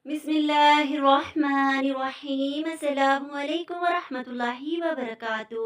بسم اللہ الرحمن الرحیم، السلام علیکم ورحمۃ اللہ وبرکاتہ۔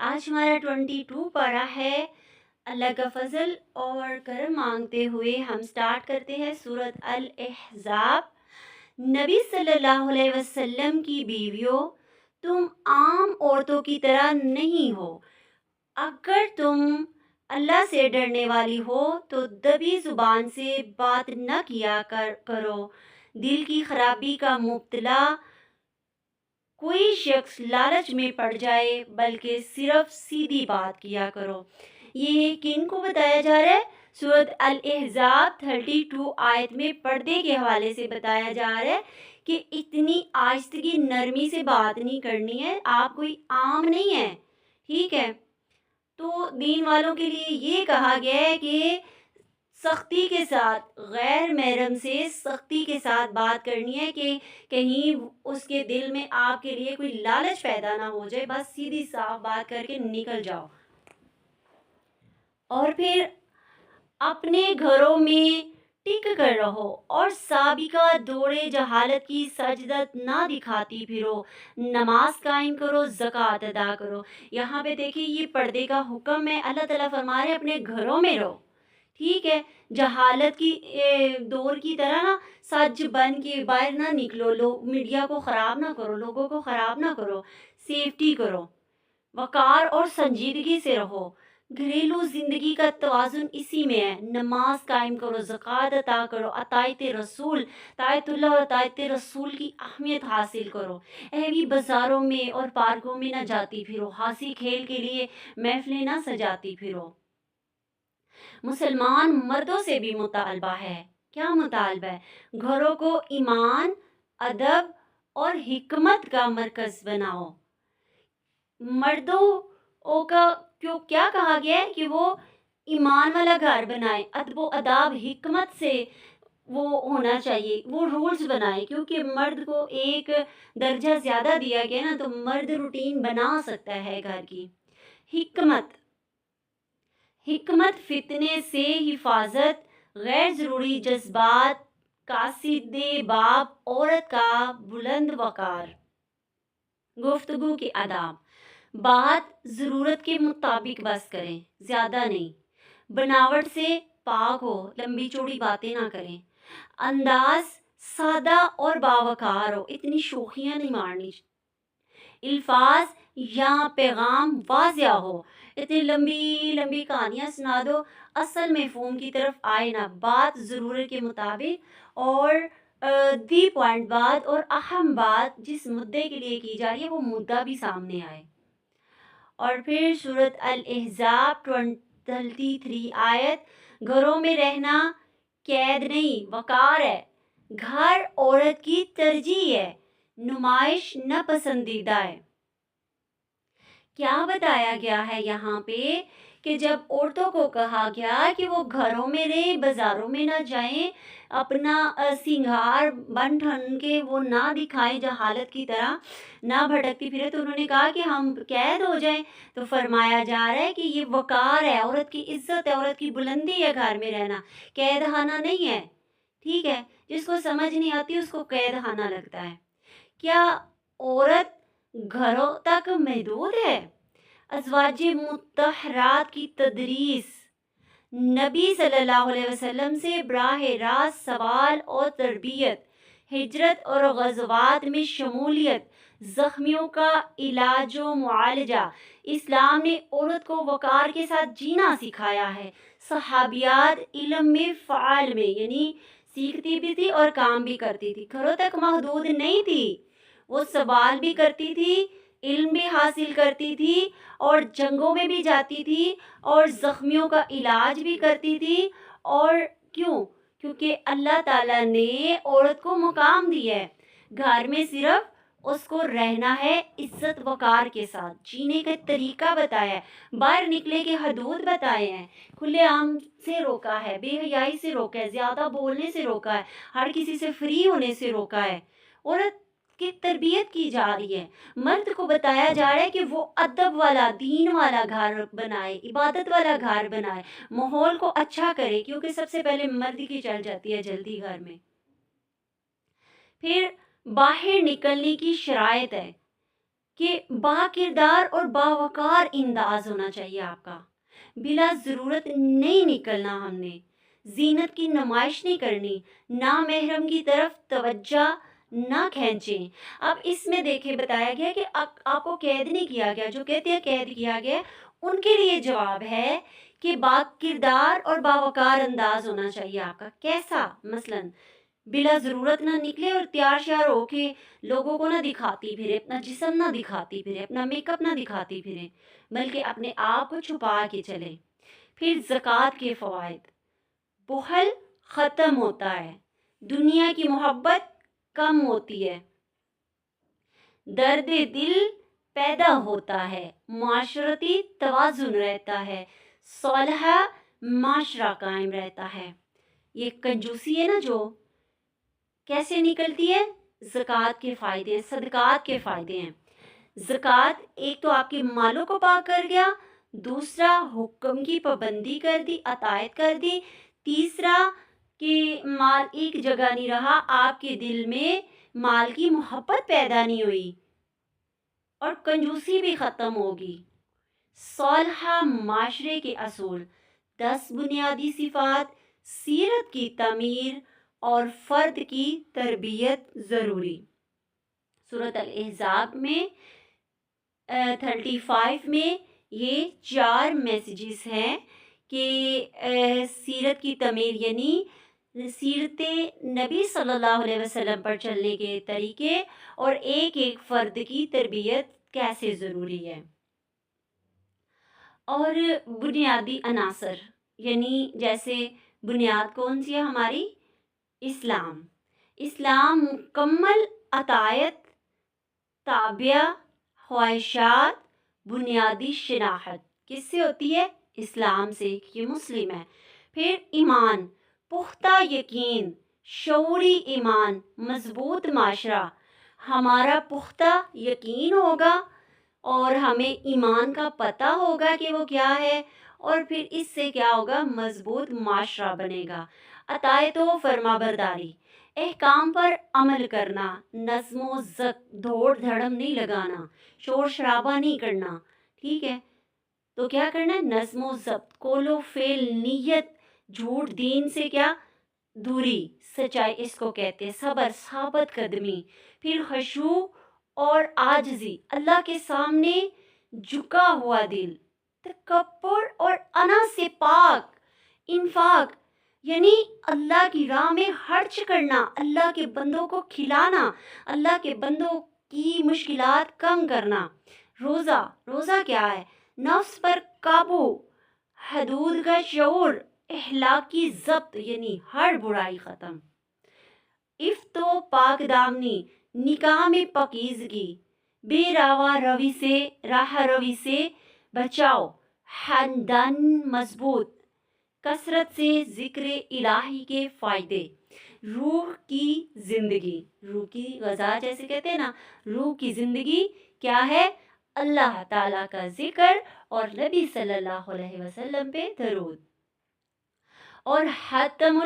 آج ہمارا 22 پارہ ہے۔ اللہ کا فضل اور کرم مانگتے ہوئے ہم سٹارٹ کرتے ہیں سورۃ الاحزاب۔ نبی صلی اللہ علیہ وسلم کی بیویوں، تم عام عورتوں کی طرح نہیں ہو۔ اگر تم اللہ سے ڈرنے والی ہو تو دبی زبان سے بات نہ کیا کرو۔ دل کی خرابی کا مبتلا کوئی شخص لالچ میں پڑ جائے، بلکہ صرف سیدھی بات کیا کرو۔ یہ کن کو بتایا جا رہا ہے؟ سورۃ الاحزاب 32 آیت میں پردے کے حوالے سے بتایا جا رہا ہے کہ اتنی آہستگی نرمی سے بات نہیں کرنی ہے، آپ کوئی عام نہیں ہے، ٹھیک ہے؟ تو دین والوں کے لیے یہ کہا گیا ہے کہ سختی کے ساتھ، غیر محرم سے سختی کے ساتھ بات کرنی ہے کہ کہیں اس کے دل میں آپ کے لیے کوئی لالچ پیدا نہ ہو جائے، بس سیدھی صاف بات کر کے نکل جاؤ۔ اور پھر اپنے گھروں میں ٹک کر رہو اور سابقہ دور جہالت کی سجدت نہ دکھاتی پھرو، نماز قائم کرو، زکوٰۃ ادا کرو۔ یہاں پہ دیکھیں یہ پردے کا حکم ہے، اللہ تعالیٰ فرما رہے اپنے گھروں میں رہو، ٹھیک ہے؟ جہالت کی دور کی طرح نا سج بن کے باہر نہ نکلو، لوگ میڈیا کو خراب نہ کرو، لوگوں کو خراب نہ کرو، سیفٹی کرو، وقار اور سنجیدگی سے رہو۔ گھریلو زندگی کا توازن اسی میں ہے۔ نماز قائم کرو، زکوٰۃ عطا کرو، اطاعت رسول، اطاعت اللہ اور اطاعت رسول کی اہمیت حاصل کرو۔ ایوی بازاروں میں اور پارکوں میں نہ جاتی پھرو، ہنسی کھیل کے لیے محفلیں نہ سجاتی پھرو۔ مسلمان مردوں سے بھی مطالبہ ہے۔ کیا مطالبہ ہے؟ گھروں کو ایمان، ادب اور حکمت کا مرکز بناؤ۔ مردوں کا کیا کہا گیا ہے کہ وہ ایمان والا گھر بنائے، ادب و آداب حکمت سے وہ ہونا چاہیے، وہ رولز بنائے، کیونکہ مرد کو ایک درجہ زیادہ دیا گیا نا، تو مرد روٹین بنا سکتا ہے گھر کی۔ حکمت فتنے سے حفاظت، غیر ضروری جذبات، کاسد باب عورت کا بلند وقار۔ گفتگو کے آداب: بات ضرورت کے مطابق بس کریں، زیادہ نہیں۔ بناوٹ سے پاک ہو، لمبی چوڑی باتیں نہ کریں۔ انداز سادہ اور باوقار ہو، اتنی شوخیاں نہیں مارنی۔ الفاظ یا پیغام واضح ہو، اتنی لمبی لمبی کہانیاں سنا دو، اصل مفہوم کی طرف آئے نہ۔ بات ضرورت کے مطابق اور دی پوائنٹ بات اور اہم بات جس مدعے کے لیے کی جا رہی ہے وہ مدعا بھی سامنے آئے۔ اور پھر سورۃ الاحزاب 33 آیت: گھروں میں رہنا قید نہیں، وقار ہے۔ گھر عورت کی ترجیح ہے، نمائش ناپسندیدہ ہے۔ کیا بتایا گیا ہے یہاں پہ کہ جب عورتوں کو کہا گیا کہ وہ گھروں میں رہیں، بازاروں میں نہ جائیں، اپنا سنگھار بن ٹھن کے وہ نہ دکھائیں جہالت کی طرح، نہ بھٹکتی پھرے، تو انہوں نے کہا کہ ہم قید ہو جائیں۔ تو فرمایا جا رہا ہے کہ یہ وقار ہے، عورت کی عزت ہے، عورت کی بلندی ہے گھر میں رہنا، قید خانہ نہیں ہے، ٹھیک ہے؟ جس کو سمجھ نہیں آتی اس کو قید خانہ لگتا ہے۔ کیا عورت گھروں تک محدود ہے؟ ازواج مطہرات کی تدریس: نبی صلی اللہ علیہ وسلم سے براہ راست سوال اور تربیت، ہجرت اور غزوات میں شمولیت، زخمیوں کا علاج و معالجہ۔ اسلام نے عورت کو وقار کے ساتھ جینا سکھایا ہے۔ صحابیات علم میں فعال میں، یعنی سیکھتی بھی تھی اور کام بھی کرتی تھی، گھروں تک محدود نہیں تھی، وہ سوال بھی کرتی تھی، علم بھی حاصل کرتی تھی، اور جنگوں میں بھی جاتی تھی، اور زخمیوں کا علاج بھی کرتی تھی۔ اور کیونکہ اللہ تعالیٰ نے عورت کو مقام دیا ہے، گھر میں صرف اس کو رہنا ہے، عزت وقار کے ساتھ جینے کا طریقہ بتایا ہے، باہر نکلے کے حدود بتائے ہیں، کھلے عام سے روکا ہے، بے حیائی سے روکا ہے، زیادہ بولنے سے روکا ہے، ہر کسی سے فری ہونے سے روکا ہے۔ عورت کی تربیت کی جا رہی ہے، مرد کو بتایا جا رہا ہے کہ وہ ادب والا، دین والا گھر بنائے، عبادت والا گھر بنائے، ماحول کو اچھا کرے، کیونکہ سب سے پہلے مرد کی چل جاتی ہے جلدی گھر میں۔ پھر باہر نکلنے کی شرائط ہے کہ با کردار اور باوقار انداز ہونا چاہیے آپ کا، بلا ضرورت نہیں نکلنا، ہم نے زینت کی نمائش نہیں کرنی، نامحرم کی طرف توجہ نہ کھینچیں۔ اب اس میں دیکھیں بتایا گیا کہ آپ کو قید نہیں کیا گیا، جو کہتے ہیں قید کیا گیا ان کے لیے جواب ہے کہ با کردار اور باوقار انداز ہونا چاہیے آپ کا۔ کیسا؟ مثلاً بلا ضرورت نہ نکلے اور تیار شیار ہو کے لوگوں کو نہ دکھاتی پھرے، اپنا جسم نہ دکھاتی پھرے، اپنا میک اپ نہ دکھاتی پھرے، بلکہ اپنے آپ کو چھپا کے چلے۔ پھر زکوٰۃ کے فوائد، بخل ختم ہوتا ہے، دنیا کی محبت کم ہوتی ہے، درد دل پیدا ہوتا ہے، معاشرتی توازن رہتا ہے، صالحہ معاشرہ قائم رہتا ہے۔ یہ کنجوسی ہے نا جو کیسے نکلتی ہے؟ زکوٰۃ کے فائدے ہیں، صدقات کے فائدے ہیں۔ زکوٰۃ ایک تو آپ کے مالوں کو پاک کر گیا، دوسرا حکم کی پابندی کر دی، اطاعت کر دی، تیسرا کہ مال ایک جگہ نہیں رہا، آپ کے دل میں مال کی محبت پیدا نہیں ہوئی، اور کنجوسی بھی ختم ہوگی۔ صالحہ معاشرے کے اصول، 10 بنیادی صفات، سیرت کی تعمیر اور فرد کی تربیت ضروری۔ سورۃ الاحزاب میں 35 میں یہ 4 میسیجز ہیں کہ سیرت کی تعمیر یعنی سیرت نبی صلی اللہ علیہ وسلم پر چلنے کے طریقے اور ایک ایک فرد کی تربیت کیسے ضروری ہے۔ اور بنیادی عناصر یعنی جیسے بنیاد کون سی ہے ہماری؟ اسلام۔ اسلام مکمل اطاعت، تابعہ، خواہشات، بنیادی شناخت کس سے ہوتی ہے؟ اسلام سے، کہ مسلم ہے۔ پھر ایمان، پختہ یقین، شعوری ایمان، مضبوط معاشرہ۔ ہمارا پختہ یقین ہوگا اور ہمیں ایمان کا پتہ ہوگا کہ وہ کیا ہے، اور پھر اس سے کیا ہوگا؟ مضبوط معاشرہ بنے گا۔ اطاعت و فرما برداری، احکام پر عمل کرنا، نظم و ضبط، دوڑ دھڑم نہیں لگانا، شور شرابہ نہیں کرنا، ٹھیک ہے؟ تو کیا کرنا ہے؟ نظم و ضبط، قول و فعل، نیت، جھوٹ، دین سے کیا؟ دوری، سچائی اس کو کہتے ہیں، صبر، ثابت قدمی، پھر خشوع اور عاجزی، اللہ کے سامنے جھکا ہوا دل، تکبر اور انا سے پاک، انفاق یعنی اللہ کی راہ میں خرچ کرنا، اللہ کے بندوں کو کھلانا، اللہ کے بندوں کی مشکلات کم کرنا۔ روزہ، روزہ کیا ہے؟ نفس پر قابو، حدود کا شعور، اخلاقی ضبط یعنی ہر برائی ختم۔ عفت و پاک دامنی، نکاح میں پاکیزگی، بے راہ روی سے بچاؤ، خاندان مضبوط، کثرت سے ذکر الہی کے فائدے، روح کی زندگی، روح کی غذا جیسے کہتے ہیں نا، روح کی زندگی کیا ہے؟ اللہ تعالیٰ کا ذکر اور نبی صلی اللہ علیہ وسلم پہ درود۔ اور خاتم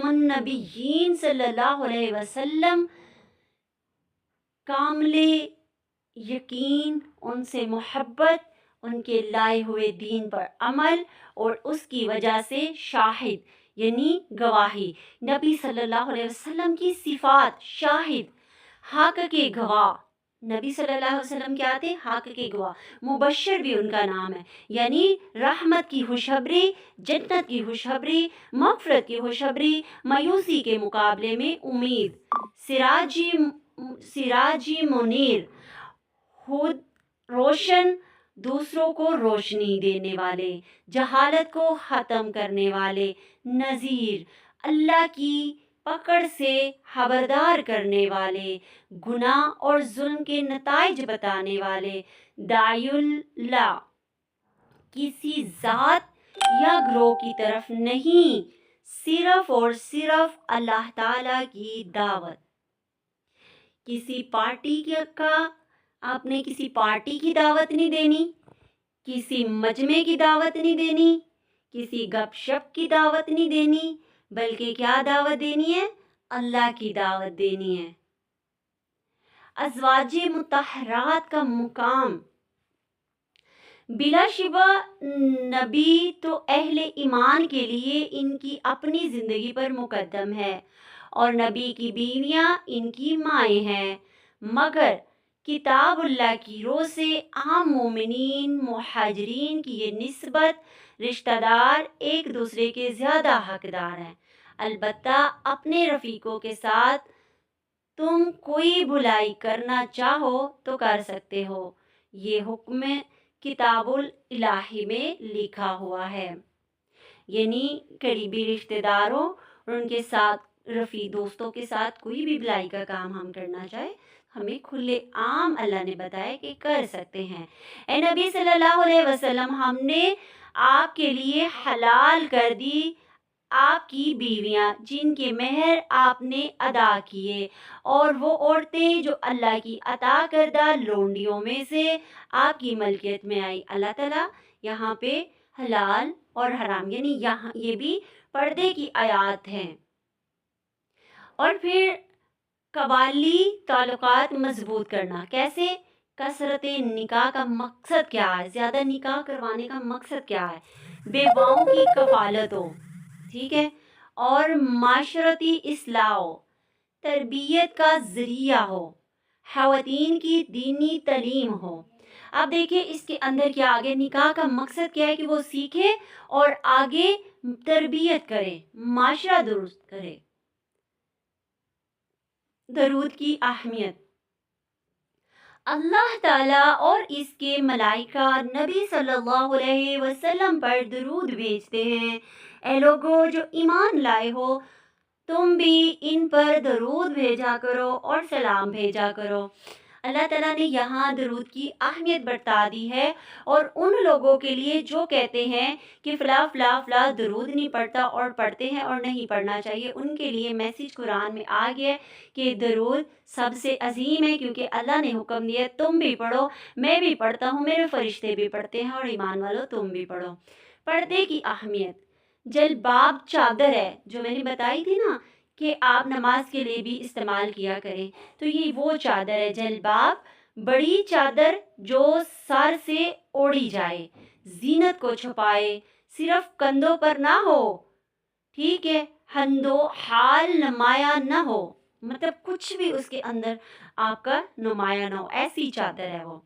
النبیین صلی اللہ علیہ وسلم، کامل یقین، ان سے محبت، ان کے لائے ہوئے دین پر عمل اور اس کی وجہ سے شاہد یعنی گواہی، نبی صلی اللہ علیہ وسلم کی صفات، شاہد، حق کے گواہ، نبی صلی اللہ علیہ وسلم کیا تھے؟ حق کے گواہ، مبشر بھی ان کا نام ہے، یعنی رحمت کی خوشخبری، جنت کی خوشخبری، مغفرت کی خوشخبری، مایوسی کے مقابلے میں امید، سراجی منیر، خود روشن، دوسروں کو روشنی دینے والے، جہالت کو ختم کرنے والے، نذیر، اللہ کی پکڑ سے خبردار کرنے والے، گناہ اور ظلم کے نتائج بتانے والے، داعی اللہ، کسی ذات یا گروہ کی طرف نہیں، صرف اور صرف اللہ تعالیٰ کی دعوت۔ کسی پارٹی کا آپ نے کسی پارٹی کی دعوت نہیں دینی، کسی مجمع کی دعوت نہیں دینی، کسی گپ شپ کی دعوت نہیں دینی، بلکہ کیا دعوت دینی ہے؟ اللہ کی دعوت دینی ہے۔ ازواج مطہرات کا مقام بلا شبہ نبی تو اہل ایمان کے لیے ان کی اپنی زندگی پر مقدم ہے اور نبی کی بیویاں ان کی مائیں ہیں، مگر کتاب اللہ کی رو سے عام مومنین مہاجرین کی یہ نسبت رشتہ دار ایک دوسرے کے زیادہ حقدار ہیں۔ البتہ اپنے رفیقوں کے ساتھ تم کوئی بھلائی کرنا چاہو تو کر سکتے ہو، یہ حکم کتاب الہی میں لکھا ہوا ہے۔ یعنی قریبی رشتہ داروں اور ان کے ساتھ رفیق دوستوں کے ساتھ کوئی بھی بھلائی کا کام ہم کرنا چاہے ہمیں کھلے عام اللہ نے بتایا کہ کر سکتے ہیں۔ اے نبی صلی اللہ علیہ وسلم، ہم نے آپ کے لیے حلال کر دی آپ کی بیویاں جن کے مہر آپ نے ادا کیے، اور وہ عورتیں جو اللہ کی عطا کردہ لونڈیوں میں سے آپ کی ملکیت میں آئی۔ اللہ تعالیٰ یہاں پہ حلال اور حرام یعنی یہاں یہ بھی پردے کی آیات ہیں۔ اور پھر قبائلی تعلقات مضبوط کرنا کیسے؟ کثرت نکاح کا مقصد کیا ہے؟ زیادہ نکاح کروانے کا مقصد کیا ہے؟ بیواؤں کی کفالت ہو، ٹھیک ہے، اور معاشرتی اصلاح ہو، تربیت کا ذریعہ ہو، خواتین کی دینی تعلیم ہو۔ اب دیکھیں اس کے اندر کیا آگے نکاح کا مقصد کیا ہے کہ وہ سیکھے اور آگے تربیت کرے، معاشرہ درست کرے۔ درود کی اہمیت۔ اللہ تعالیٰ اور اس کے ملائکہ نبی صلی اللہ علیہ وسلم پر درود بھیجتے ہیں۔ اے لوگو جو ایمان لائے ہو، تم بھی ان پر درود بھیجا کرو اور سلام بھیجا کرو۔ اللہ تعالیٰ نے یہاں درود کی اہمیت بتا دی ہے، اور ان لوگوں کے لیے جو کہتے ہیں کہ فلاں فلاں فلاں درود نہیں پڑھتا اور پڑھتے ہیں اور نہیں پڑھنا چاہیے، ان کے لیے میسیج قرآن میں آ گیا کہ درود سب سے عظیم ہے، کیونکہ اللہ نے حکم دیا تم بھی پڑھو، میں بھی پڑھتا ہوں، میرے فرشتے بھی پڑھتے ہیں، اور ایمان والو تم بھی پڑھو۔ پردے کی اہمیت۔ جلباب چادر ہے جو میں نے بتائی تھی نا کہ آپ نماز کے لیے بھی استعمال کیا کریں، تو یہ وہ چادر ہے جلباب، بڑی چادر جو سر سے اوڑھی جائے، زینت کو چھپائے، صرف کندھوں پر نہ ہو، ٹھیک ہے، ہندو حال نمایاں نہ ہو، مطلب کچھ بھی اس کے اندر آپ کا نمایاں نہ ہو، ایسی چادر ہے وہ۔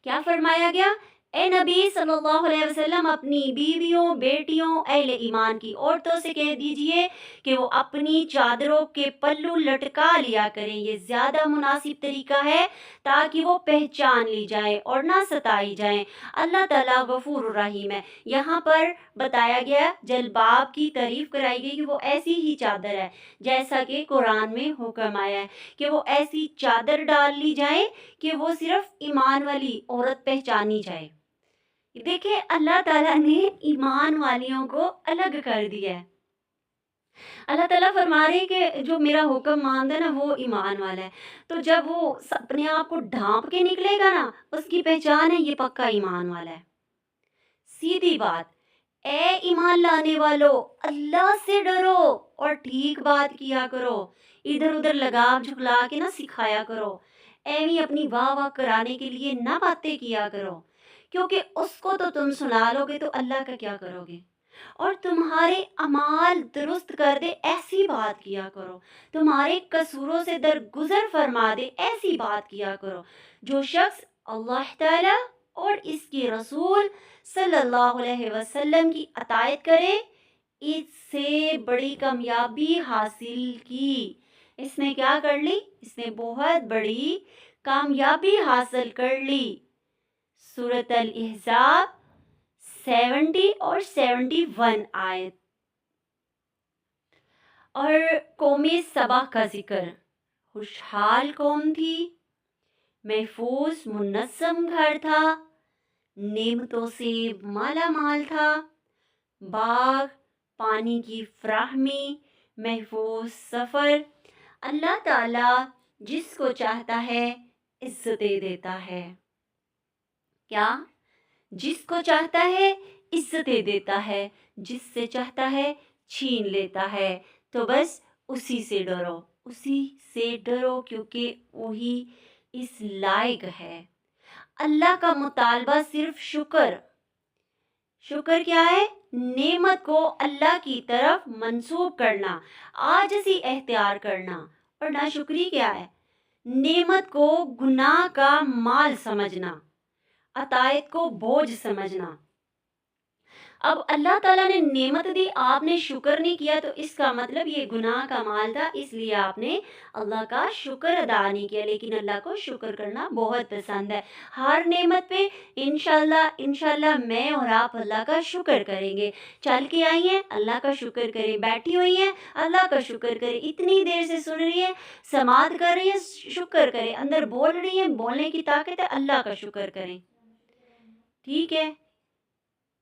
کیا فرمایا گیا؟ اے نبی صلی اللہ علیہ وسلم اپنی بیویوں، بیٹیوں، اہل ایمان کی عورتوں سے کہہ دیجئے کہ وہ اپنی چادروں کے پلو لٹکا لیا کریں، یہ زیادہ مناسب طریقہ ہے تاکہ وہ پہچان لی جائیں اور نہ ستائی جائیں۔ اللہ تعالیٰ غفور الرحیم ہے۔ یہاں پر بتایا گیا جلباب کی تعریف کرائی گئی کہ وہ ایسی ہی چادر ہے جیسا کہ قرآن میں حکم آیا ہے کہ وہ ایسی چادر ڈال لی جائے کہ وہ صرف ایمان والی عورت پہچانی جائے۔ دیکھیں اللہ تعالیٰ نے ایمان والیوں کو الگ کر دیا ہے۔ اللہ تعالیٰ فرما رہے کہ جو میرا حکم مانتا ہے نا وہ ایمان والا ہے، تو جب وہ اپنے آپ کو ڈھانپ کے نکلے گا نا، اس کی پہچان ہے یہ پکا ایمان والا ہے۔ سیدھی بات، اے ایمان لانے والو اللہ سے ڈرو اور ٹھیک بات کیا کرو، ادھر ادھر لگاو جھکلا کے نہ سکھایا کرو، ایویں اپنی واہ واہ کرانے کے لیے نہ باتیں کیا کرو، کیونکہ اس کو تو تم سنا لو گے تو اللہ کا کیا کرو گے؟ اور تمہارے اعمال درست کر دے ایسی بات کیا کرو، تمہارے قصوروں سے درگزر فرما دے ایسی بات کیا کرو۔ جو شخص اللہ تعالیٰ اور اس کے رسول صلی اللہ علیہ وسلم کی اطاعت کرے، اس سے بڑی کامیابی حاصل کی۔ اس نے کیا کر لی؟ اس نے بہت بڑی کامیابی حاصل کر لی۔ سورۃ الاحزاب 70 اور 71 آیت۔ اور قوم سبا کا ذکر، خوشحال قوم تھی، محفوظ منظم گھر تھا، نعمتوں سے مالا مال تھا، باغ، پانی کی فراہمی، محفوظ سفر۔ اللہ تعالیٰ جس کو چاہتا ہے عزتیں دیتا ہے۔ کیا؟ جس کو چاہتا ہے عزتیں دیتا ہے، جس سے چاہتا ہے چھین لیتا ہے۔ تو بس اسی سے ڈرو، اسی سے ڈرو کیونکہ وہی اس لائق ہے۔ اللہ کا مطالبہ صرف شکر کیا ہے؟ نعمت کو اللہ کی طرف منسوب کرنا، عاجزی اختیار کرنا۔ اور ناشکری کیا ہے؟ نعمت کو گناہ کا مال سمجھنا، عطائیت کو بوجھ سمجھنا۔ اب اللہ تعالیٰ نے نعمت دی، آپ نے شکر نہیں کیا، تو اس کا مطلب یہ گناہ کا مال تھا، اس لیے آپ نے اللہ کا شکر ادا نہیں کیا۔ لیکن اللہ کو شکر کرنا بہت پسند ہے۔ ہر نعمت پہ انشاءاللہ میں اور آپ اللہ کا شکر کریں گے۔ چل کے آئی ہیں، اللہ کا شکر کریں، بیٹھی ہوئی ہیں، اللہ کا شکر کریں، اتنی دیر سے سن رہی ہیں، سماعت کر رہی ہیں، شکر کریں، اندر بول رہی ہیں، بولنے کی طاقت ہے، اللہ کا شکر کریں۔ ٹھیک ہے؟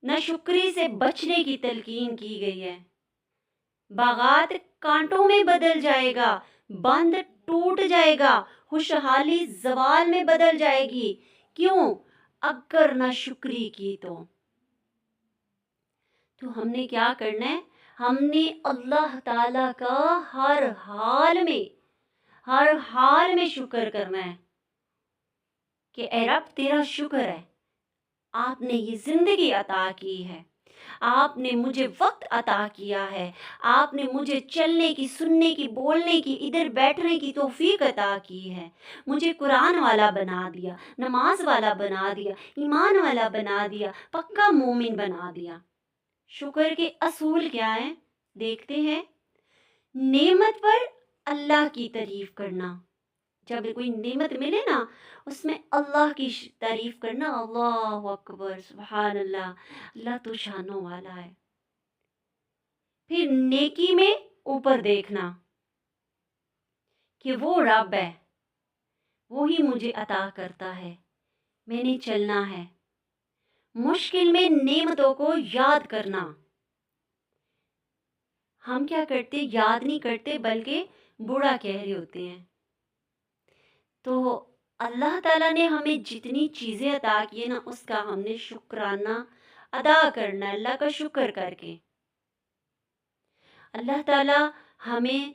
ناشکری سے بچنے کی تلقین کی گئی ہے۔ باغات کانٹوں میں بدل جائے گا، بند ٹوٹ جائے گا، خوشحالی زوال میں بدل جائے گی۔ کیوں؟ اگر ناشکری کی تو ہم نے کیا کرنا ہے؟ ہم نے اللہ تعالیٰ کا ہر حال میں شکر کرنا ہے کہ اے رب تیرا شکر ہے، آپ نے یہ زندگی عطا کی ہے، آپ نے مجھے وقت عطا کیا ہے، آپ نے مجھے چلنے کی، سننے کی، بولنے کی، ادھر بیٹھنے کی توفیق عطا کی ہے، مجھے قرآن والا بنا دیا، نماز والا بنا دیا، ایمان والا بنا دیا، پکا مومن بنا دیا۔ شکر کے اصول کیا ہیں؟ دیکھتے ہیں۔ نعمت پر اللہ کی تعریف کرنا، جب کوئی نعمت ملے نا اس میں اللہ کی تعریف کرنا، اللہ اکبر، سبحان اللہ، اللہ تو شانوں والا ہے۔ پھر نیکی میں اوپر دیکھنا کہ وہ رب ہے، وہی مجھے عطا کرتا ہے، میں نے چلنا ہے۔ مشکل میں نعمتوں کو یاد کرنا۔ ہم کیا کرتے؟ یاد نہیں کرتے بلکہ برا کہہ رہے ہوتے ہیں۔ تو اللہ تعالیٰ نے ہمیں جتنی چیزیں عطا کی ہیں نا، اس کا ہم نے شکرانہ ادا کرنا ہے، اللہ کا شکر کر کے۔ اللہ تعالیٰ ہمیں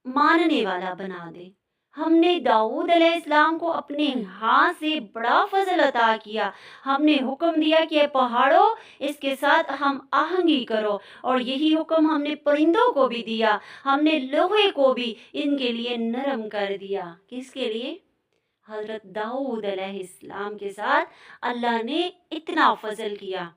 ماننے والا بنا دے۔ ہم نے داؤد علیہ السلام کو اپنے ہاتھ سے بڑا فضل عطا کیا۔ ہم نے حکم دیا کہ اے پہاڑوں، اس کے ساتھ ہم آہنگی کرو، اور یہی حکم ہم نے پرندوں کو بھی دیا، ہم نے لوہے کو بھی ان کے لیے نرم کر دیا۔ کس کے لیے؟ حضرت داؤد علیہ السلام کے ساتھ اللہ نے اتنا فضل کیا۔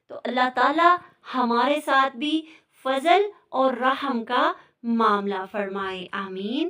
تو اللہ تعالیٰ ہمارے ساتھ بھی فضل اور رحم کا معاملہ فرمائے، آمین۔